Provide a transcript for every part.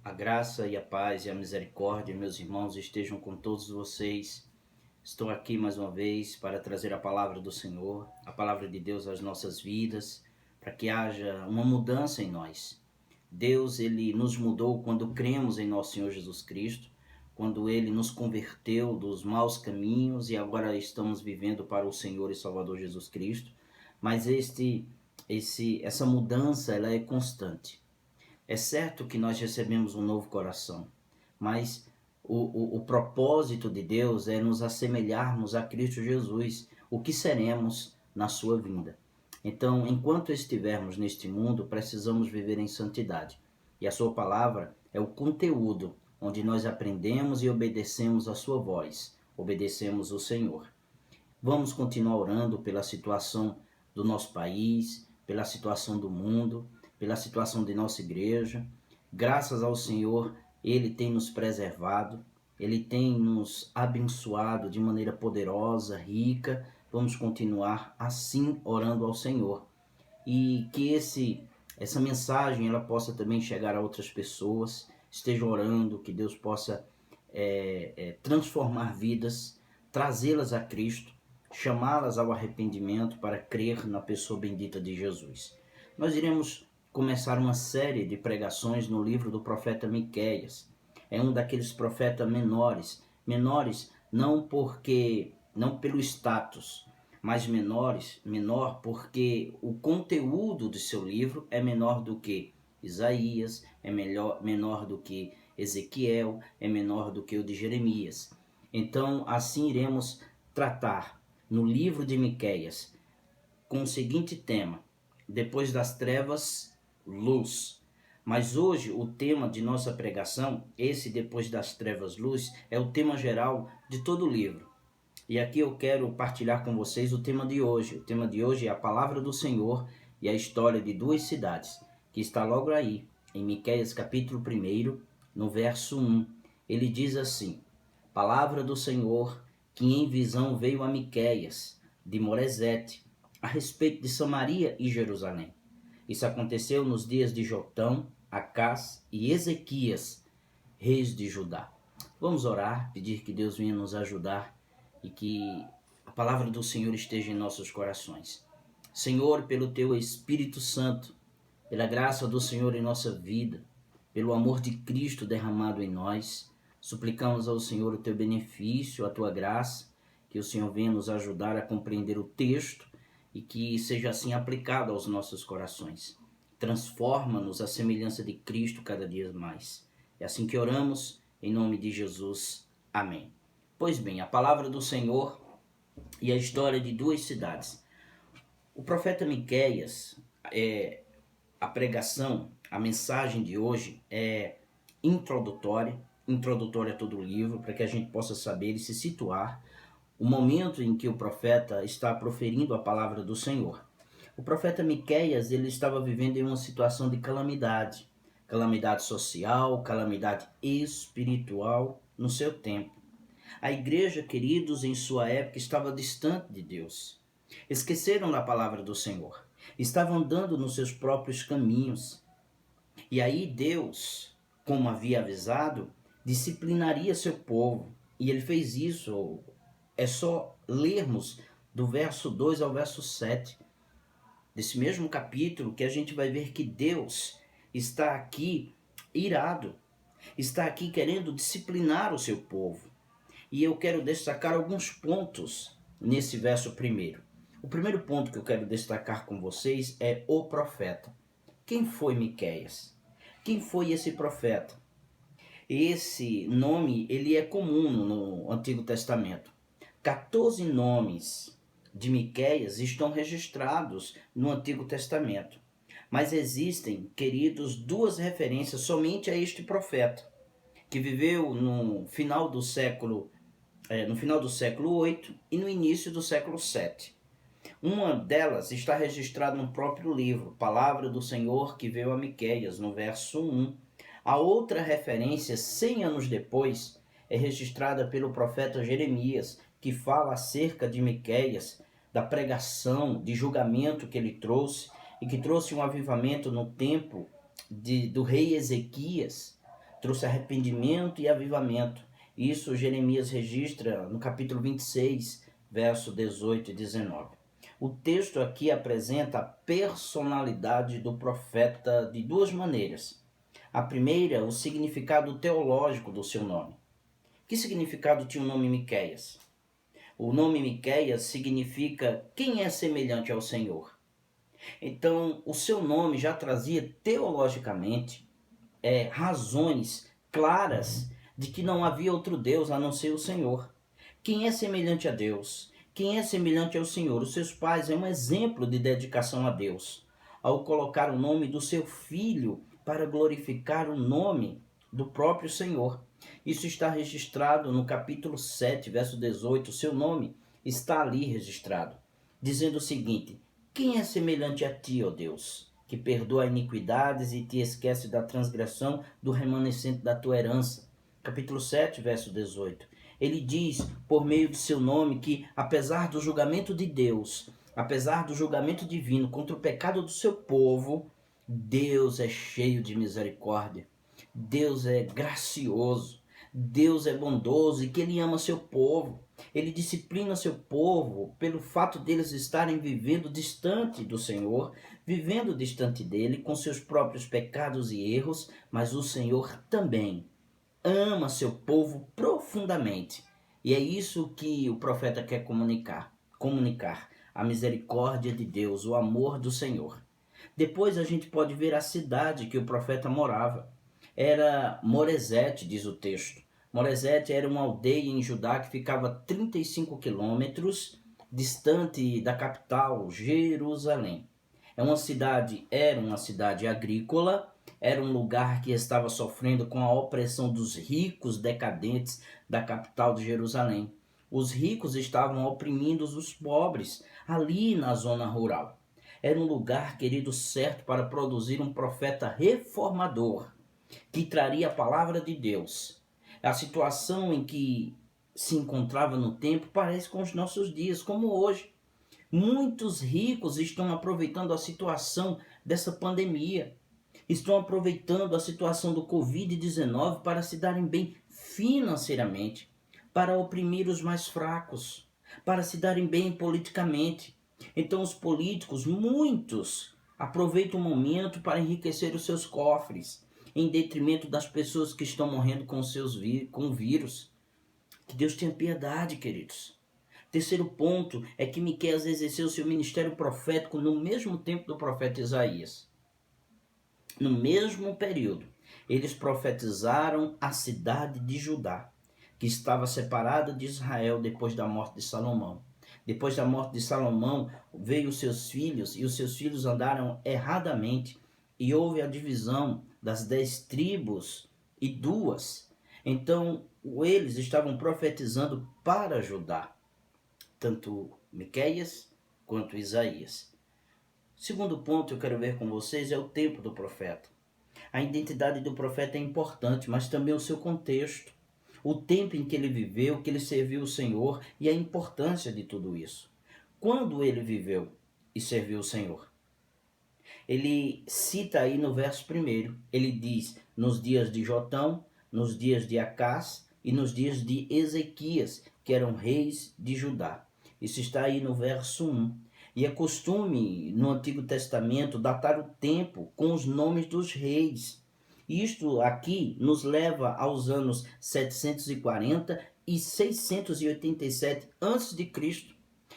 A graça e a paz e a misericórdia, meus irmãos, estejam com todos vocês. Estou aqui mais uma vez para trazer a palavra do Senhor, a palavra de Deus às nossas vidas, para que haja uma mudança em nós. Deus, Ele nos mudou quando cremos em nosso Senhor Jesus Cristo, quando Ele nos converteu dos maus caminhos e agora estamos vivendo para o Senhor e Salvador Jesus Cristo. Mas essa mudança, ela é constante. É certo que nós recebemos um novo coração, mas o propósito de Deus é nos assemelharmos a Cristo Jesus, o que seremos na sua vinda. Então, enquanto estivermos neste mundo, precisamos viver em santidade. E a sua palavra é o conteúdo onde nós aprendemos e obedecemos a sua voz, obedecemos o Senhor. Vamos continuar orando pela situação do nosso país, pela situação do mundo, pela situação de nossa igreja. Graças ao Senhor, Ele tem nos preservado, Ele tem nos abençoado de maneira poderosa, rica. Vamos continuar assim orando ao Senhor. E que essa mensagem ela possa também chegar a outras pessoas. Estejam orando, que Deus possa transformar vidas, trazê-las a Cristo, chamá-las ao arrependimento para crer na pessoa bendita de Jesus. Nós iremos começar uma série de pregações no livro do profeta Miqueias. É um daqueles profetas menores não pelo status, mas menor porque o conteúdo de seu livro é menor do que Isaías, é menor do que Ezequiel, é menor do que o de Jeremias. Então, assim iremos tratar no livro de Miqueias com o seguinte tema: depois das trevas, luz. Mas hoje o tema de nossa pregação, esse depois das trevas, luz, é o tema geral de todo o livro. E aqui eu quero partilhar com vocês o tema de hoje. O tema de hoje é a palavra do Senhor e a história de duas cidades, que está logo aí, em Miqueias capítulo 1, no verso 1. Ele diz assim: palavra do Senhor que em visão veio a Miqueias, de Moresete, a respeito de Samaria e Jerusalém. Isso aconteceu nos dias de Jotão, Acás e Ezequias, reis de Judá. Vamos orar, pedir que Deus venha nos ajudar e que a palavra do Senhor esteja em nossos corações. Senhor, pelo Teu Espírito Santo, pela graça do Senhor em nossa vida, pelo amor de Cristo derramado em nós, suplicamos ao Senhor o Teu benefício, a Tua graça, que o Senhor venha nos ajudar a compreender o texto e que seja assim aplicado aos nossos corações. Transforma-nos à semelhança de Cristo cada dia mais. É assim que oramos, em nome de Jesus. Amém. Pois bem, a palavra do Senhor e a história de duas cidades. O profeta Miqueias, a pregação, a mensagem de hoje é introdutória a todo o livro, para que a gente possa saber e se situar o momento em que o profeta está proferindo a palavra do Senhor. O profeta Miqueias, ele estava vivendo em uma situação de calamidade social, calamidade espiritual no seu tempo. A igreja, queridos, em sua época estava distante de Deus. Esqueceram da palavra do Senhor. Estavam andando nos seus próprios caminhos. E aí Deus, como havia avisado, disciplinaria seu povo. E ele fez isso. É só lermos do verso 2 ao verso 7 desse mesmo capítulo que a gente vai ver que Deus está aqui irado, está aqui querendo disciplinar o seu povo. E eu quero destacar alguns pontos nesse verso primeiro. O primeiro ponto que eu quero destacar com vocês é o profeta. Quem foi Miqueias? Quem foi esse profeta? Esse nome ele é comum no Antigo Testamento. 14 nomes de Miqueias estão registrados no Antigo Testamento. Mas existem, queridos, duas referências somente a este profeta, que viveu no final do século 8 e no início do século 7. Uma delas está registrada no próprio livro, Palavra do Senhor que veio a Miqueias, no verso 1. A outra referência, 100 anos depois, é registrada pelo profeta Jeremias, que fala acerca de Miqueias, da pregação, de julgamento que ele trouxe, e que trouxe um avivamento no tempo do rei Ezequias. trouxe arrependimento e avivamento. Isso Jeremias registra no capítulo 26, verso 18 e 19. O texto aqui apresenta a personalidade do profeta de duas maneiras. A primeira, o significado teológico do seu nome. Que significado tinha o nome Miqueias? O nome Miqueias significa quem é semelhante ao Senhor. Então, o seu nome já trazia teologicamente razões claras de que não havia outro Deus a não ser o Senhor. Quem é semelhante a Deus? Quem é semelhante ao Senhor? Os seus pais é um exemplo de dedicação a Deus, ao colocar o nome do seu filho para glorificar o nome do próprio Senhor. Isso está registrado no capítulo 7, verso 18. O seu nome está ali registrado, dizendo o seguinte: quem é semelhante a ti, ó Deus, que perdoa iniquidades e te esquece da transgressão do remanescente da tua herança? Capítulo 7, verso 18. Ele diz, por meio do seu nome, que apesar do julgamento de Deus, apesar do julgamento divino contra o pecado do seu povo, Deus é cheio de misericórdia. Deus é gracioso. Deus é bondoso e que Ele ama seu povo. Ele disciplina seu povo pelo fato deles estarem vivendo distante do Senhor, vivendo distante dele, com seus próprios pecados e erros, mas o Senhor também ama seu povo profundamente. E é isso que o profeta quer comunicar a misericórdia de Deus, o amor do Senhor. Depois a gente pode ver a cidade que o profeta morava. Era Moresete, diz o texto. Moresete era uma aldeia em Judá que ficava 35 quilômetros distante da capital, Jerusalém. Era uma cidade agrícola, era um lugar que estava sofrendo com a opressão dos ricos decadentes da capital de Jerusalém. Os ricos estavam oprimindo os pobres ali na zona rural. Era um lugar, querido, certo para produzir um profeta reformador, que traria a palavra de Deus. A situação em que se encontrava no tempo parece com os nossos dias, como hoje. Muitos ricos estão aproveitando a situação dessa pandemia, estão aproveitando a situação do Covid-19 para se darem bem financeiramente, para oprimir os mais fracos, para se darem bem politicamente. Então os políticos, muitos, aproveitam o momento para enriquecer os seus cofres, em detrimento das pessoas que estão morrendo com o vírus. Que Deus tenha piedade, queridos. Terceiro ponto é que Miqueias exerceu seu ministério profético no mesmo tempo do profeta Isaías. No mesmo período, eles profetizaram a cidade de Judá, que estava separada de Israel depois da morte de Salomão. Depois da morte de Salomão, veio os seus filhos, e os seus filhos andaram erradamente, e houve a divisão das 10 tribos e 2. Então, eles estavam profetizando para Judá, tanto Miqueias quanto Isaías. Segundo ponto que eu quero ver com vocês é o tempo do profeta. A identidade do profeta é importante, mas também o seu contexto. O tempo em que ele viveu, que ele serviu o Senhor e a importância de tudo isso. Quando ele viveu e serviu o Senhor? Ele cita aí no verso 1, ele diz, nos dias de Jotão, nos dias de Acás e nos dias de Ezequias, que eram reis de Judá. Isso está aí no verso 1. E é costume no Antigo Testamento datar o tempo com os nomes dos reis. Isto aqui nos leva aos anos 740 e 687 a.C.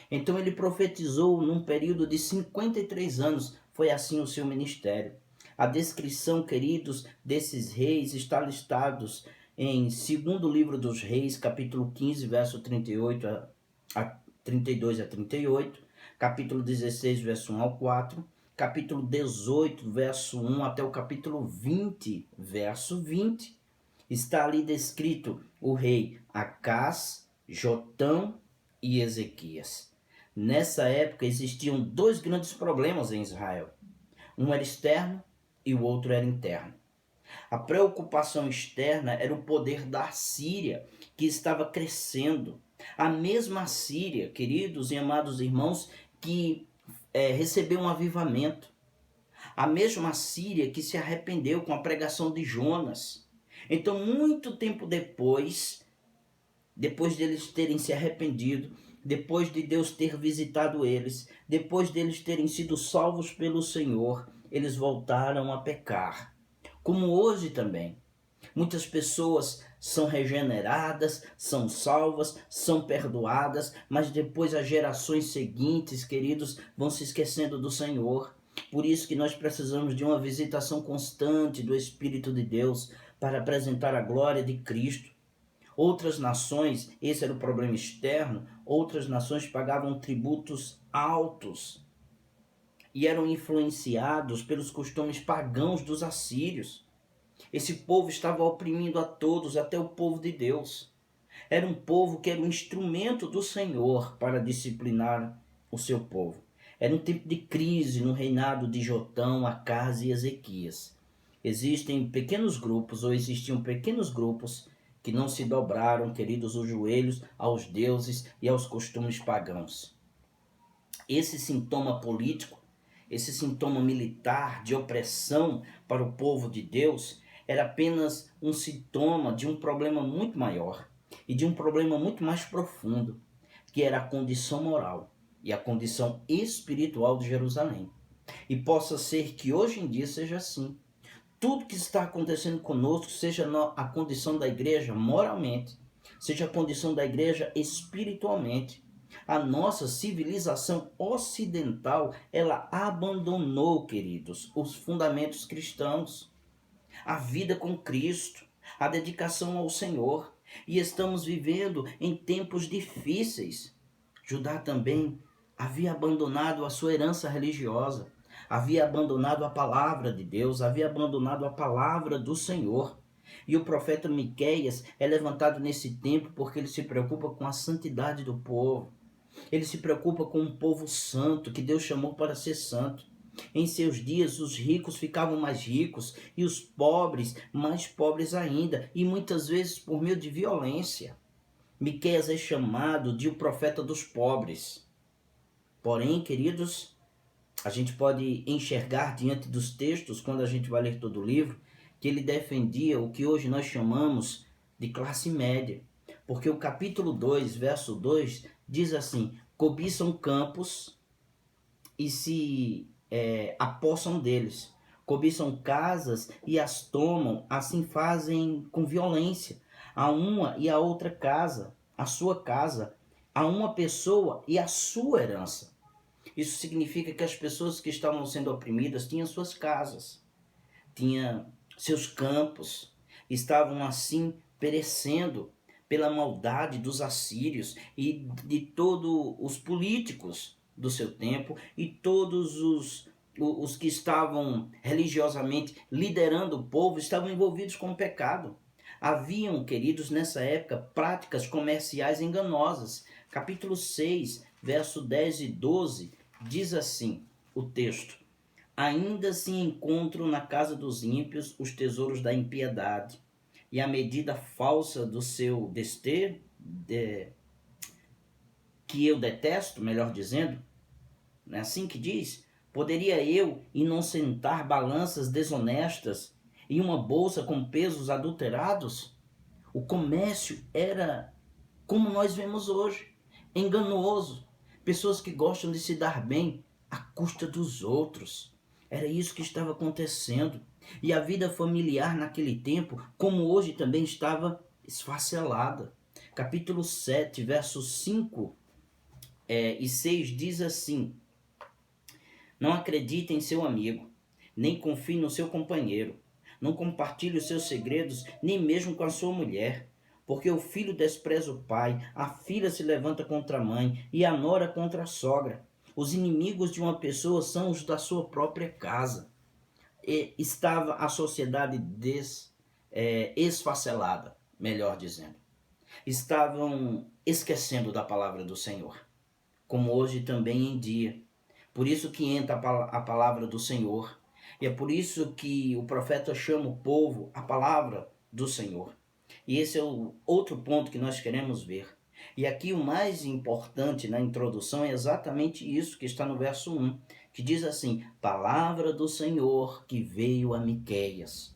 Então ele profetizou num período de 53 anos. Foi assim o seu ministério. A descrição, queridos, desses reis está listados em 2º livro dos Reis, capítulo 15, verso 38 a 32 a 38, capítulo 16, verso 1 ao 4, capítulo 18, verso 1 até o capítulo 20, verso 20. Está ali descrito o rei Acás, Jotão e Ezequias. Nessa época existiam 2 grandes problemas em Israel. Um era externo e o outro era interno. A preocupação externa era o poder da Síria, que estava crescendo. A mesma Síria, queridos e amados irmãos, que recebeu um avivamento. A mesma Síria que se arrependeu com a pregação de Jonas. Então, muito tempo depois deles terem se arrependido, depois de Deus ter visitado eles, depois deles terem sido salvos pelo Senhor, eles voltaram a pecar. Como hoje também. Muitas pessoas são regeneradas, são salvas, são perdoadas, mas depois as gerações seguintes, queridos, vão se esquecendo do Senhor. Por isso que nós precisamos de uma visitação constante do Espírito de Deus para apresentar a glória de Cristo. Outras nações, esse era o problema externo, outras nações pagavam tributos altos e eram influenciados pelos costumes pagãos dos assírios. Esse povo estava oprimindo a todos, até o povo de Deus. Era um povo que era um instrumento do Senhor para disciplinar o seu povo. Era um tempo de crise no reinado de Jotão, Acaz e Ezequias. Existiam pequenos grupos que não se dobraram, queridos, os joelhos aos deuses e aos costumes pagãos. Esse sintoma político, esse sintoma militar de opressão para o povo de Deus era apenas um sintoma de um problema muito maior e de um problema muito mais profundo, que era a condição moral e a condição espiritual de Jerusalém. E possa ser que hoje em dia seja assim. Tudo que está acontecendo conosco, seja a condição da igreja moralmente, seja a condição da igreja espiritualmente, a nossa civilização ocidental, ela abandonou, queridos, os fundamentos cristãos, a vida com Cristo, a dedicação ao Senhor, e estamos vivendo em tempos difíceis. Judá também havia abandonado a sua herança religiosa, havia abandonado a palavra de Deus, havia abandonado a palavra do Senhor. E o profeta Miqueias é levantado nesse tempo porque ele se preocupa com a santidade do povo. Ele se preocupa com um povo santo que Deus chamou para ser santo. Em seus dias, os ricos ficavam mais ricos e os pobres mais pobres ainda, e muitas vezes por meio de violência. Miqueias é chamado de o profeta dos pobres. Porém, queridos, a gente pode enxergar diante dos textos, quando a gente vai ler todo o livro, que ele defendia o que hoje nós chamamos de classe média. Porque o capítulo 2, verso 2, diz assim: cobiçam campos e se apossam deles, cobiçam casas e as tomam, assim fazem com violência, a uma e a outra casa, a sua casa, a uma pessoa e a sua herança. Isso significa que as pessoas que estavam sendo oprimidas tinham suas casas, tinham seus campos, estavam assim perecendo pela maldade dos assírios e de todos os políticos do seu tempo e todos os que estavam religiosamente liderando o povo estavam envolvidos com o pecado. Haviam, queridos, nessa época, práticas comerciais enganosas. Capítulo 6, verso 10 e 12, diz assim o texto: ainda se encontram na casa dos ímpios os tesouros da impiedade, e a medida falsa do seu desterro, que eu detesto, melhor dizendo, não é assim que diz? Poderia eu inocentar balanças desonestas e uma bolsa com pesos adulterados? O comércio era como nós vemos hoje, enganoso. Pessoas que gostam de se dar bem à custa dos outros. Era isso que estava acontecendo. E a vida familiar naquele tempo, como hoje, também estava esfacelada. Capítulo 7, versos 5 e 6 diz assim: não acredite em seu amigo, nem confie no seu companheiro. Não compartilhe os seus segredos, nem mesmo com a sua mulher. Porque o filho despreza o pai, a filha se levanta contra a mãe e a nora contra a sogra. Os inimigos de uma pessoa são os da sua própria casa. E estava a sociedade esfacelada, melhor dizendo. Estavam esquecendo da palavra do Senhor, como hoje também em dia. Por isso que entra a palavra do Senhor. E é por isso que o profeta chama o povo a palavra do Senhor. E esse é o outro ponto que nós queremos ver. E aqui o mais importante na introdução é exatamente isso que está no verso 1, que diz assim: palavra do Senhor que veio a Miqueias.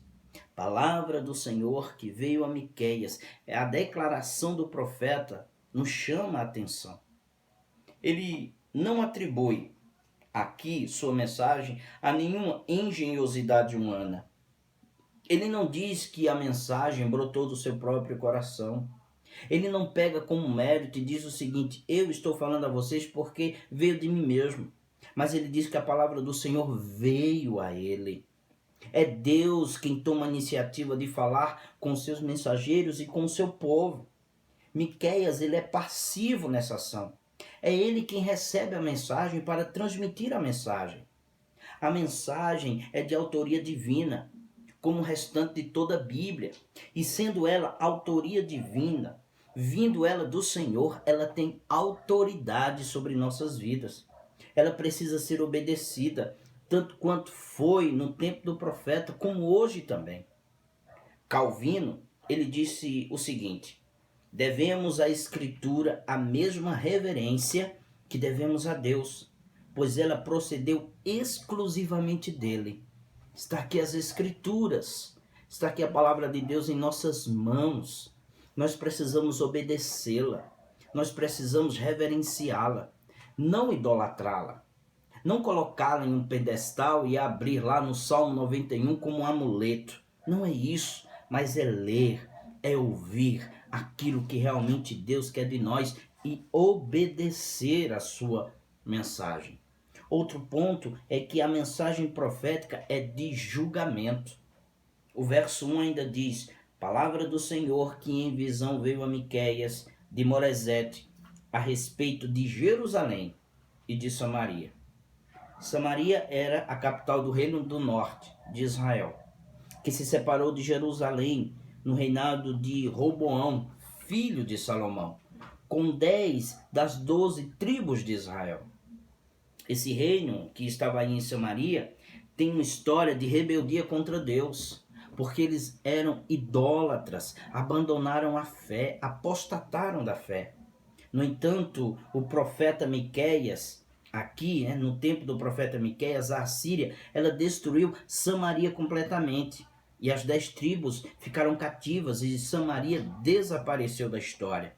Palavra do Senhor que veio a Miqueias. A declaração do profeta nos chama a atenção. Ele não atribui aqui sua mensagem a nenhuma engenhosidade humana. Ele não diz que a mensagem brotou do seu próprio coração. Ele não pega como mérito e diz o seguinte: eu estou falando a vocês porque veio de mim mesmo. Mas ele diz que a palavra do Senhor veio a ele. É Deus quem toma a iniciativa de falar com seus mensageiros e com o seu povo. Miqueias, ele é passivo nessa ação. É ele quem recebe a mensagem para transmitir a mensagem. A mensagem é de autoria divina, como o restante de toda a Bíblia. E sendo ela autoria divina, vindo ela do Senhor, ela tem autoridade sobre nossas vidas. Ela precisa ser obedecida, tanto quanto foi no tempo do profeta, como hoje também. Calvino, ele disse o seguinte: devemos à Escritura a mesma reverência que devemos a Deus, pois ela procedeu exclusivamente dele. Está aqui as Escrituras, está aqui a palavra de Deus em nossas mãos. Nós precisamos obedecê-la, nós precisamos reverenciá-la, não idolatrá-la, não colocá-la em um pedestal e abrir lá no Salmo 91 como um amuleto. Não é isso, mas é ler, é ouvir aquilo que realmente Deus quer de nós e obedecer a sua mensagem. Outro ponto é que a mensagem profética é de julgamento. O verso 1 ainda diz: palavra do Senhor que em visão veio a Miqueias de Moresete a respeito de Jerusalém e de Samaria. Samaria era a capital do reino do norte de Israel, que se separou de Jerusalém no reinado de Roboão, filho de Salomão, com 10 das 12 tribos de Israel. Esse reino que estava aí em Samaria tem uma história de rebeldia contra Deus, porque eles eram idólatras, abandonaram a fé, apostataram da fé. No entanto, o profeta Miqueias, aqui, no tempo do profeta Miqueias, a Assíria, ela destruiu Samaria completamente. E as 10 tribos ficaram cativas e Samaria desapareceu da história.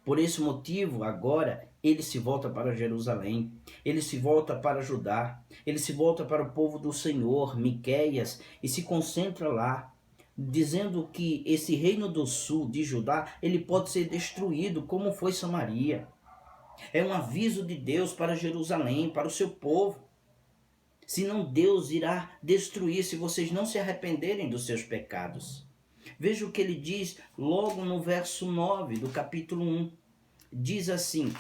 Por esse motivo, agora, ele se volta para Jerusalém, ele se volta para Judá, ele se volta para o povo do Senhor, Miqueias, e se concentra lá, dizendo que esse reino do sul de Judá, ele pode ser destruído, como foi Samaria. É um aviso de Deus para Jerusalém, para o seu povo. Senão Deus irá destruir se vocês não se arrependerem dos seus pecados. Veja o que ele diz logo no verso 9 do capítulo 1. Diz assim: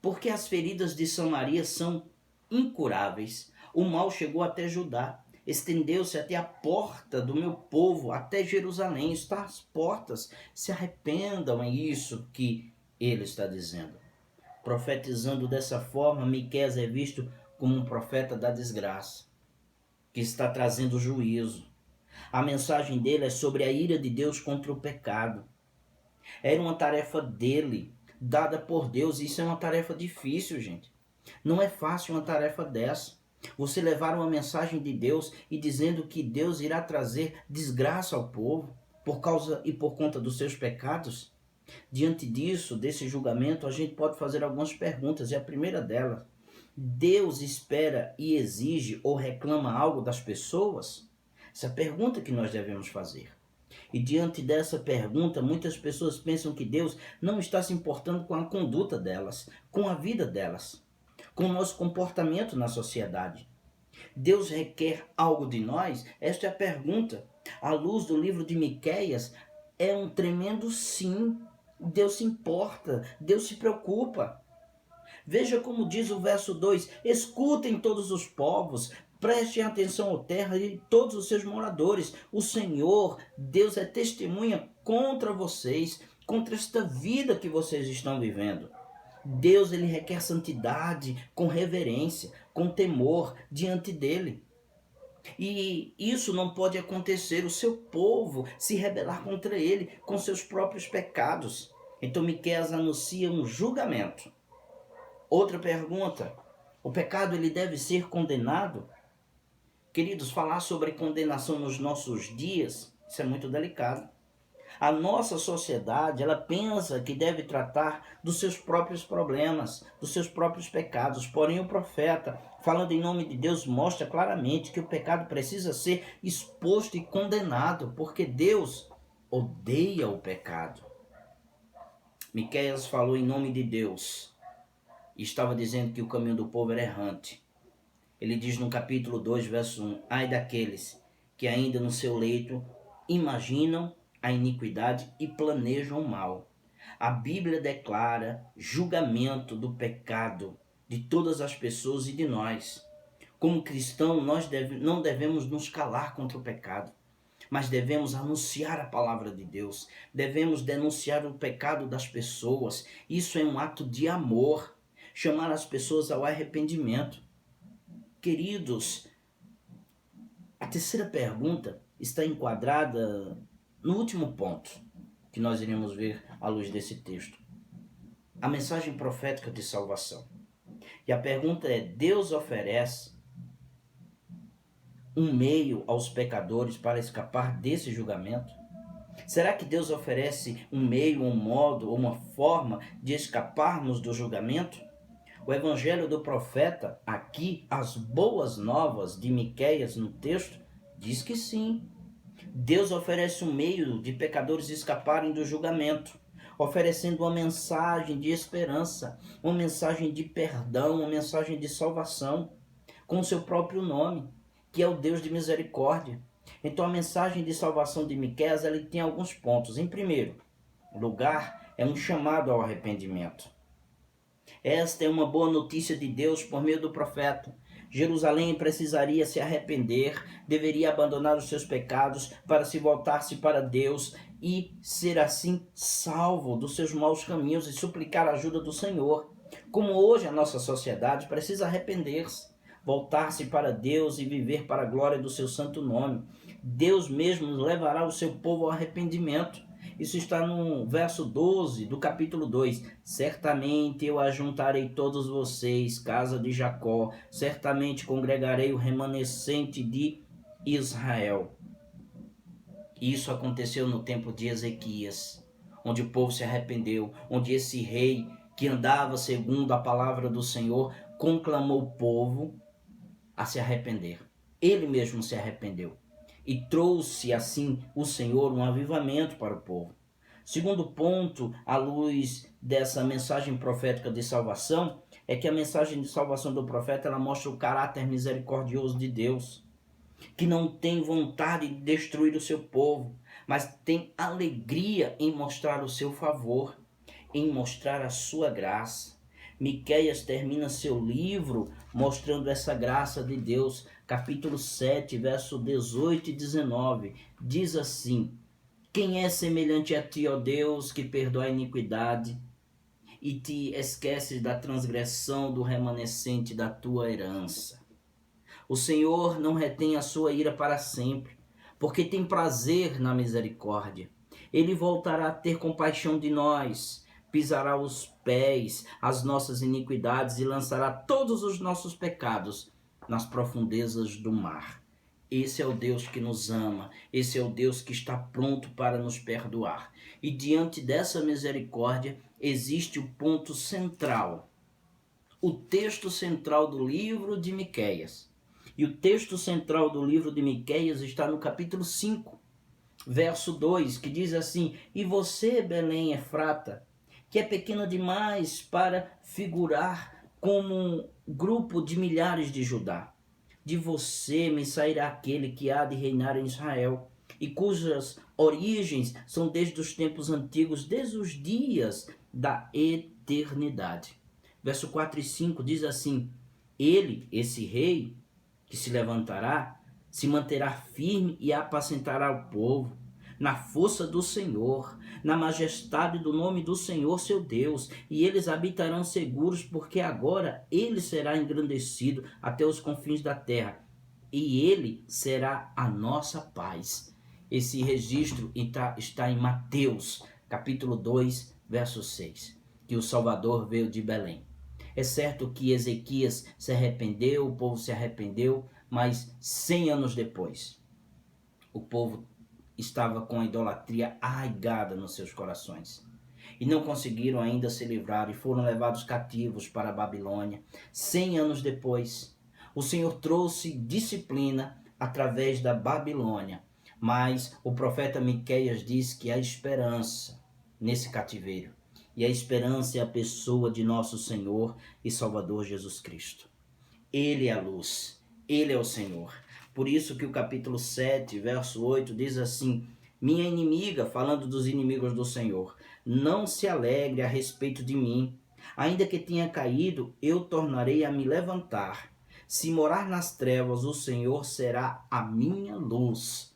porque as feridas de Samaria são incuráveis. O mal chegou até Judá, estendeu-se até a porta do meu povo, até Jerusalém. Está às portas. Se arrependam, é isso que ele está dizendo. Profetizando dessa forma, Miqueias é visto como um profeta da desgraça, que está trazendo juízo. A mensagem dele é sobre a ira de Deus contra o pecado. Era uma tarefa dele, dada por Deus. Isso é uma tarefa difícil, gente. Não é fácil uma tarefa dessa. Você levar uma mensagem de Deus e dizendo que Deus irá trazer desgraça ao povo por causa e por conta dos seus pecados. Diante disso, desse julgamento, a gente pode fazer algumas perguntas. E a primeira delas: Deus espera e exige ou reclama algo das pessoas? Essa é a pergunta que nós devemos fazer. E diante dessa pergunta, muitas pessoas pensam que Deus não está se importando com a conduta delas, com a vida delas, com o nosso comportamento na sociedade. Deus requer algo de nós? Esta é a pergunta. À luz do livro de Miqueias, é um tremendo sim. Deus se importa, Deus se preocupa. Veja como diz o verso 2: escutem todos os povos, prestem atenção à terra e todos os seus moradores. O Senhor, Deus, é testemunha contra vocês, contra esta vida que vocês estão vivendo. Deus, ele requer santidade, com reverência, com temor diante dele. E isso não pode acontecer, o seu povo se rebelar contra ele com seus próprios pecados. Então Miqueias anuncia um julgamento. Outra pergunta: o pecado ele deve ser condenado? Queridos, falar sobre condenação nos nossos dias, isso é muito delicado. A nossa sociedade, ela pensa que deve tratar dos seus próprios problemas, dos seus próprios pecados. Porém, o profeta, falando em nome de Deus, mostra claramente que o pecado precisa ser exposto e condenado, porque Deus odeia o pecado. Miqueias falou em nome de Deus e estava dizendo que o caminho do povo era errante. Ele diz no capítulo 2, verso 1, ai daqueles que ainda no seu leito imaginam a iniquidade e planejam o mal. A Bíblia declara julgamento do pecado de todas as pessoas e de nós. Como cristão, nós não devemos nos calar contra o pecado, mas devemos anunciar a palavra de Deus. Devemos denunciar o pecado das pessoas. Isso é um ato de amor, chamar as pessoas ao arrependimento. Queridos, a terceira pergunta está enquadrada no último ponto que nós iremos ver à luz desse texto. A mensagem profética de salvação. E a pergunta é: Deus oferece um meio aos pecadores para escapar desse julgamento? Será que Deus oferece um meio, um modo ou uma forma de escaparmos do julgamento? O evangelho do profeta, aqui, as boas novas de Miqueias no texto, diz que sim. Deus oferece um meio de pecadores escaparem do julgamento, oferecendo uma mensagem de esperança, uma mensagem de perdão, uma mensagem de salvação, com o seu próprio nome, que é o Deus de misericórdia. Então a mensagem de salvação de Miqueias, ela tem alguns pontos. Em primeiro lugar, é um chamado ao arrependimento. Esta é uma boa notícia de Deus por meio do profeta. Jerusalém precisaria se arrepender, deveria abandonar os seus pecados para se voltar-se para Deus e ser assim salvo dos seus maus caminhos e suplicar a ajuda do Senhor. Como hoje a nossa sociedade precisa arrepender-se, voltar-se para Deus e viver para a glória do seu santo nome. Deus mesmo levará o seu povo ao arrependimento. Isso está no verso 12 do capítulo 2. Certamente eu ajuntarei todos vocês, casa de Jacó, certamente congregarei o remanescente de Israel. Isso aconteceu no tempo de Ezequias, onde o povo se arrependeu, onde esse rei que andava segundo a palavra do Senhor conclamou o povo a se arrepender. Ele mesmo se arrependeu. E trouxe assim o Senhor um avivamento para o povo. Segundo ponto, à luz dessa mensagem profética de salvação, é que a mensagem de salvação do profeta, ela mostra o caráter misericordioso de Deus, que não tem vontade de destruir o seu povo, mas tem alegria em mostrar o seu favor, em mostrar a sua graça. Miqueias termina seu livro mostrando essa graça de Deus. Capítulo 7, verso 18 e 19, diz assim: quem é semelhante a ti, ó Deus, que perdoa a iniquidade e te esqueces da transgressão do remanescente da tua herança? O Senhor não retém a sua ira para sempre, porque tem prazer na misericórdia. Ele voltará a ter compaixão de nós, pisará os pés as nossas iniquidades e lançará todos os nossos pecados nas profundezas do mar. Esse é o Deus que nos ama, esse é o Deus que está pronto para nos perdoar. E diante dessa misericórdia existe o ponto central, o texto central do livro de Miqueias. E o texto central do livro de Miqueias está no capítulo 5, verso 2, que diz assim: e você, Belém Efrata, que é pequena demais para figurar como um grupo de milhares de Judá, de você me sairá aquele que há de reinar em Israel, e cujas origens são desde os tempos antigos, desde os dias da eternidade. Verso 4 e 5 diz assim: ele, esse rei, que se levantará, se manterá firme e apacentará o povo, na força do Senhor, na majestade do nome do Senhor seu Deus, e eles habitarão seguros, porque agora ele será engrandecido até os confins da terra, e ele será a nossa paz. Esse registro está em Mateus, capítulo 2, verso 6, que o Salvador veio de Belém. É certo que Ezequias se arrependeu, o povo se arrependeu, mas 100 anos depois, o povo estava com a idolatria arraigada nos seus corações. E não conseguiram ainda se livrar e foram levados cativos para a Babilônia. 100 anos depois, o Senhor trouxe disciplina através da Babilônia. Mas o profeta Miqueias diz que há esperança nesse cativeiro. E a esperança é a pessoa de nosso Senhor e Salvador Jesus Cristo. Ele é a luz, Ele é o Senhor. Por isso que o capítulo 7, verso 8 diz assim: minha inimiga, falando dos inimigos do Senhor, não se alegre a respeito de mim. Ainda que tenha caído, eu tornarei a me levantar. Se morar nas trevas, o Senhor será a minha luz.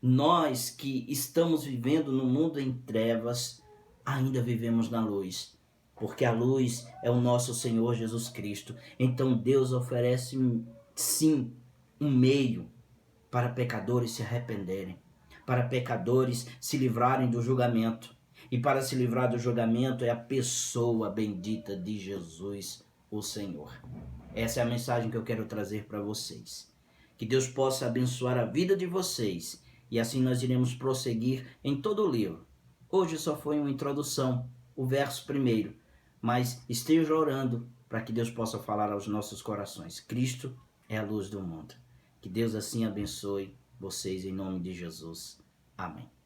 Nós que estamos vivendo no mundo em trevas, ainda vivemos na luz, porque a luz é o nosso Senhor Jesus Cristo. Então Deus oferece sim um meio para pecadores se arrependerem, para pecadores se livrarem do julgamento. E para se livrar do julgamento é a pessoa bendita de Jesus, o Senhor. Essa é a mensagem que eu quero trazer para vocês. Que Deus possa abençoar a vida de vocês e assim nós iremos prosseguir em todo o livro. Hoje só foi uma introdução, o verso primeiro, mas esteja orando para que Deus possa falar aos nossos corações. Cristo é a luz do mundo. Que Deus assim abençoe vocês em nome de Jesus. Amém.